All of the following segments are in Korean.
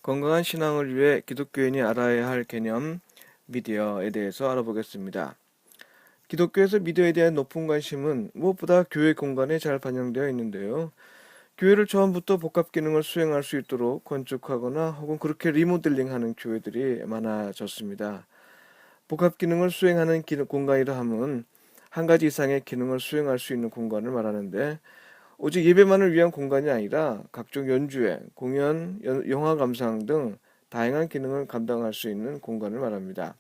건강한 신앙을 위해 기독교인이 알아야 할 개념, 미디어에 대해서 알아보겠습니다. 기독교에서 미디어에 대한 높은 관심은 무엇보다 교회 공간에 잘 반영되어 있는데요. 교회를 처음부터 복합 기능을 수행할 수 있도록 건축하거나 혹은 그렇게 리모델링하는 교회들이 많아졌습니다. 복합 기능을 수행하는 공간이라 함은 한 가지 이상의 기능을 수행할 수 있는 공간을 말하는데 오직 예배만을 위한 공간이 아니라 각종 연주회, 공연, 영화 감상 등 다양한 기능을 감당할 수 있는 공간을 말합니다.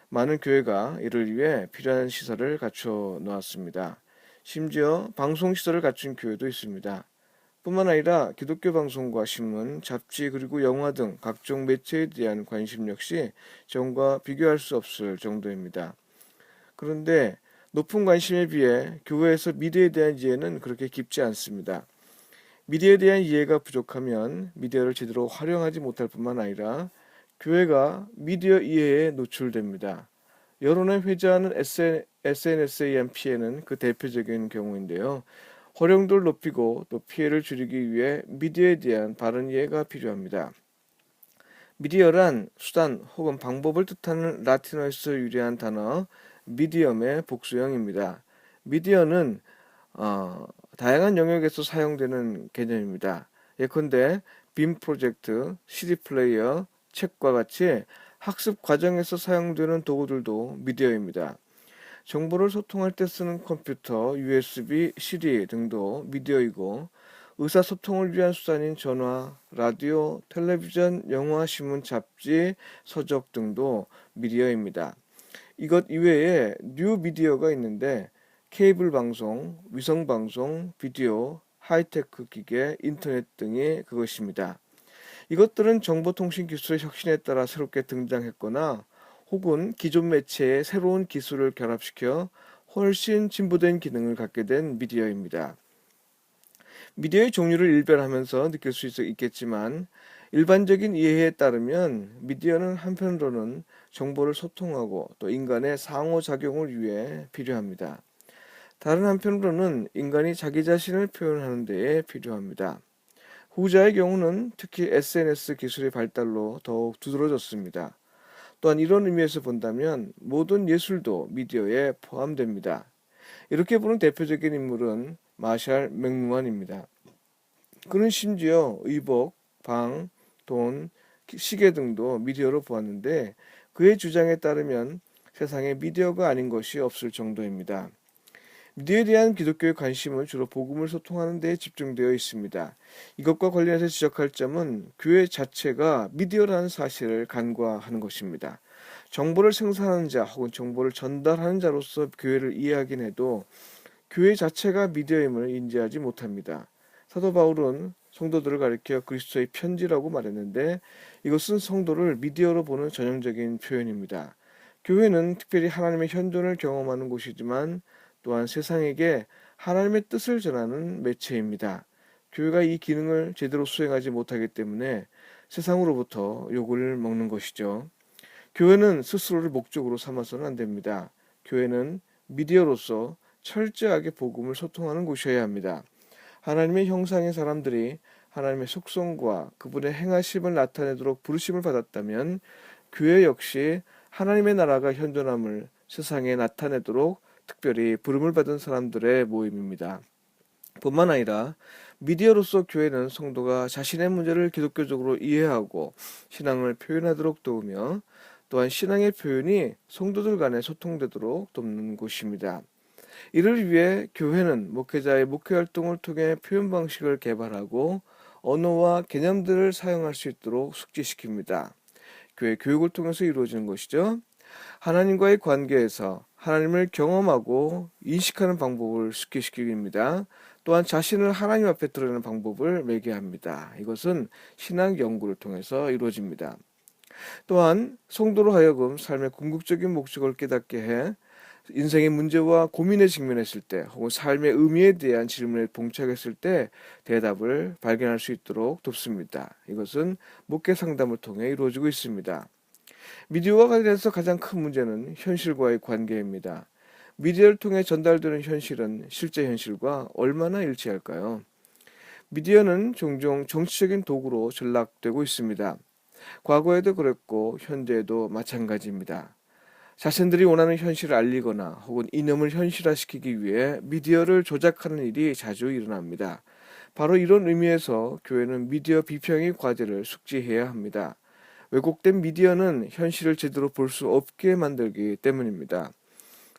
많은 교회가 이를 위해 필요한 시설을 갖춰 놓았습니다. 심지어 방송 시설을 갖춘 교회도 있습니다. 뿐만 아니라 기독교 방송과 신문, 잡지 그리고 영화 등 각종 매체에 대한 관심 역시 전과 비교할 수 없을 정도입니다. 그런데 높은 관심에 비해 교회에서 미디어에 대한 이해는 그렇게 깊지 않습니다. 미디어에 대한 이해가 부족하면 미디어를 제대로 활용하지 못할 뿐만 아니라 교회가 미디어 이해에 노출됩니다. 여론에 회자하는 SNS에 의한 피해는 그 대표적인 경우인데요. 활용도를 높이고 또 피해를 줄이기 위해 미디어에 대한 바른 이해가 필요합니다. 미디어란 수단 혹은 방법을 뜻하는 라틴어에서 유래한 단어 미디엄의 복수형입니다. 미디어는 다양한 영역에서 사용되는 개념입니다. 예컨대 빔 프로젝트, CD 플레이어, 책과 같이 학습 과정에서 사용되는 도구들도 미디어입니다. 정보를 소통할 때 쓰는 컴퓨터, USB, CD 등도 미디어이고 의사소통을 위한 수단인 전화, 라디오, 텔레비전, 영화, 신문, 잡지, 서적 등도 미디어입니다. 이것 이외에 뉴 미디어가 있는데 케이블 방송, 위성 방송, 비디오, 하이테크 기계, 인터넷 등이 그것입니다. 이것들은 정보통신 기술의 혁신에 따라 새롭게 등장했거나 혹은 기존 매체에 새로운 기술을 결합시켜 훨씬 진보된 기능을 갖게 된 미디어입니다. 미디어의 종류를 일별하면서 느낄 수 있겠지만 일반적인 이해에 따르면 미디어는 한편으로는 정보를 소통하고 또 인간의 상호작용을 위해 필요합니다. 다른 한편으로는 인간이 자기 자신을 표현하는 데에 필요합니다. 후자의 경우는 특히 SNS 기술의 발달로 더욱 두드러졌습니다. 또한 이런 의미에서 본다면 모든 예술도 미디어에 포함됩니다. 이렇게 보는 대표적인 인물은 마샬 맥루한입니다. 그는 심지어 의복, 방, 돈, 시계 등도 미디어로 보았는데 그의 주장에 따르면 세상에 미디어가 아닌 것이 없을 정도입니다. 미디어에 대한 기독교의 관심은 주로 복음을 소통하는 데 집중되어 있습니다. 이것과 관련해서 지적할 점은 교회 자체가 미디어라는 사실을 간과하는 것입니다. 정보를 생산하는 자 혹은 정보를 전달하는 자로서 교회를 이해하긴 해도 교회 자체가 미디어임을 인지하지 못합니다. 사도 바울은 성도들을 가리켜 그리스도의 편지라고 말했는데 이것은 성도를 미디어로 보는 전형적인 표현입니다. 교회는 특별히 하나님의 현존을 경험하는 곳이지만 또한 세상에게 하나님의 뜻을 전하는 매체입니다. 교회가 이 기능을 제대로 수행하지 못하기 때문에 세상으로부터 욕을 먹는 것이죠. 교회는 스스로를 목적으로 삼아서는 안 됩니다. 교회는 미디어로서 철저하게 복음을 소통하는 곳이어야 합니다. 하나님의 형상의 사람들이 하나님의 속성과 그분의 행하심을 나타내도록 부르심을 받았다면 교회 역시 하나님의 나라가 현존함을 세상에 나타내도록 특별히 부름을 받은 사람들의 모임입니다. 뿐만 아니라 미디어로서 교회는 성도가 자신의 문제를 기독교적으로 이해하고 신앙을 표현하도록 도우며 또한 신앙의 표현이 성도들 간에 소통되도록 돕는 곳입니다. 이를 위해 교회는 목회자의 목회 활동을 통해 표현 방식을 개발하고 언어와 개념들을 사용할 수 있도록 숙지시킵니다. 교회 교육을 통해서 이루어지는 것이죠. 하나님과의 관계에서 하나님을 경험하고 인식하는 방법을 숙지시킵니다. 또한 자신을 하나님 앞에 드러내는 방법을 매개합니다. 이것은 신앙 연구를 통해서 이루어집니다. 또한 성도로 하여금 삶의 궁극적인 목적을 깨닫게 해 인생의 문제와 고민에 직면했을 때 혹은 삶의 의미에 대한 질문에 봉착했을 때 대답을 발견할 수 있도록 돕습니다. 이것은 목회 상담을 통해 이루어지고 있습니다. 미디어와 관련해서 가장 큰 문제는 현실과의 관계입니다. 미디어를 통해 전달되는 현실은 실제 현실과 얼마나 일치할까요? 미디어는 종종 정치적인 도구로 전락되고 있습니다. 과거에도 그랬고 현재에도 마찬가지입니다. 자신들이 원하는 현실을 알리거나 혹은 이념을 현실화시키기 위해 미디어를 조작하는 일이 자주 일어납니다. 바로 이런 의미에서 교회는 미디어 비평의 과제를 숙지해야 합니다. 왜곡된 미디어는 현실을 제대로 볼 수 없게 만들기 때문입니다.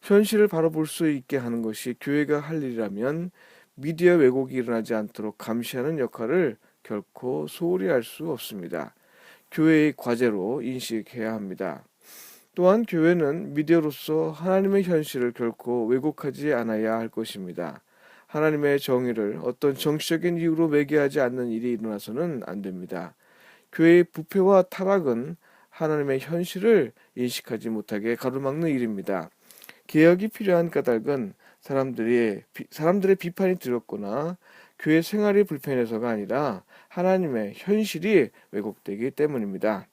현실을 바로 볼 수 있게 하는 것이 교회가 할 일이라면 미디어 왜곡이 일어나지 않도록 감시하는 역할을 결코 소홀히 할 수 없습니다. 교회의 과제로 인식해야 합니다. 또한 교회는 미디어로서 하나님의 현실을 결코 왜곡하지 않아야 할 것입니다. 하나님의 정의를 어떤 정치적인 이유로 매개하지 않는 일이 일어나서는 안 됩니다. 교회의 부패와 타락은 하나님의 현실을 인식하지 못하게 가로막는 일입니다. 개혁이 필요한 까닭은 사람들의 비판이 두렵거나 교회 생활이 불편해서가 아니라 하나님의 현실이 왜곡되기 때문입니다.